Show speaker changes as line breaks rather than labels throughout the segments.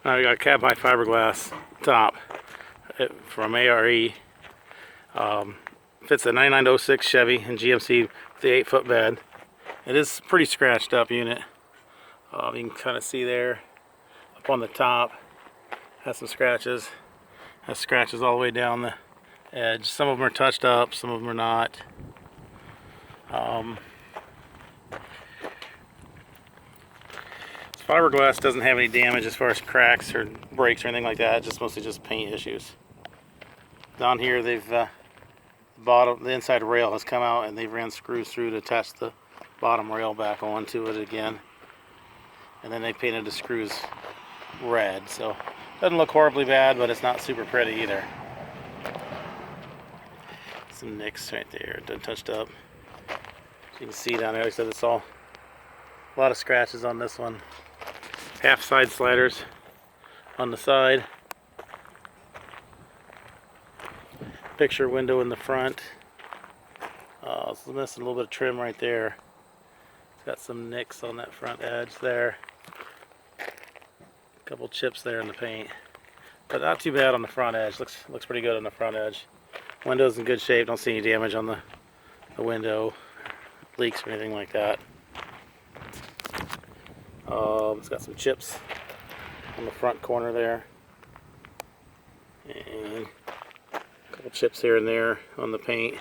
Now we got a cab high fiberglass top from ARE. Fits a 9906 Chevy and GMC with the 8-foot bed. It is a pretty scratched up unit. You can kind of see there up on the top. Has some scratches. Has scratches all the way down the edge. Some of them are touched up, some of them are not. Fiberglass doesn't have any damage as far as cracks or breaks or anything like that. It's just mostly just paint issues. Down here, they've the inside rail has come out, and they've ran screws through to attach the bottom rail back onto it again. And then they painted the screws red, so it doesn't look horribly bad, but it's not super pretty either. Some nicks right there, done touched up. As you can see down there, like I said, it's all a lot of scratches on this one. Half side sliders on the side. Picture window in the front. It's missing a little bit of trim right there. It's got some nicks on that front edge there. A couple chips there in the paint, but not too bad on the front edge. Looks pretty good on the front edge. Window's in good shape. Don't see any damage on the window, leaks or anything like that. It's got some chips on the front corner there, and a couple chips here and there on the paint.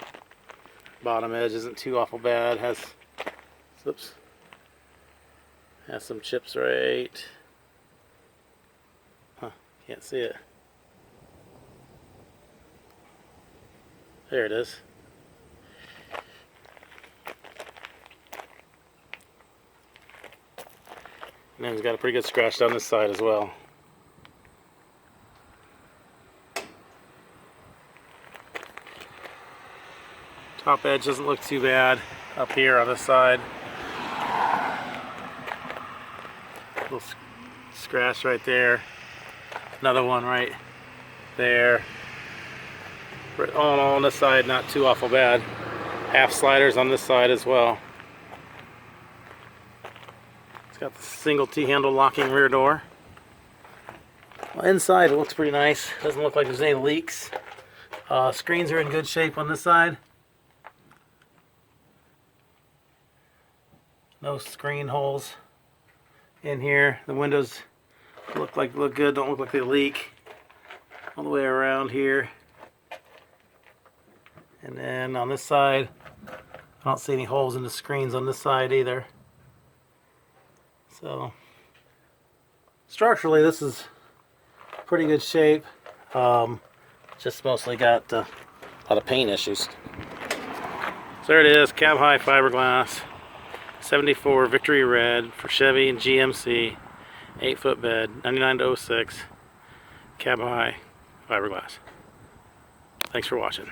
Bottom edge isn't too awful bad. Has some chips right. Can't see it. There it is. And then it's got a pretty good scratch down this side as well. Top edge doesn't look too bad up here on this side. Little scratch right there. Another one right there. All in all, on this side, not too awful bad. Half sliders on this side as well. It's got the single T-handle locking rear door. Well, inside it looks pretty nice. Doesn't look like there's any leaks. Screens are in good shape on this side. No screen holes in here. The windows look good. Don't look like they leak. All the way around here. And then on this side, I don't see any holes in the screens on this side either. So structurally, this is pretty good shape. Just mostly got a lot of paint issues. So there it is, cab high fiberglass, 74 Victory Red for Chevy and GMC, 8-foot bed, 9906, cab high fiberglass. Thanks for watching.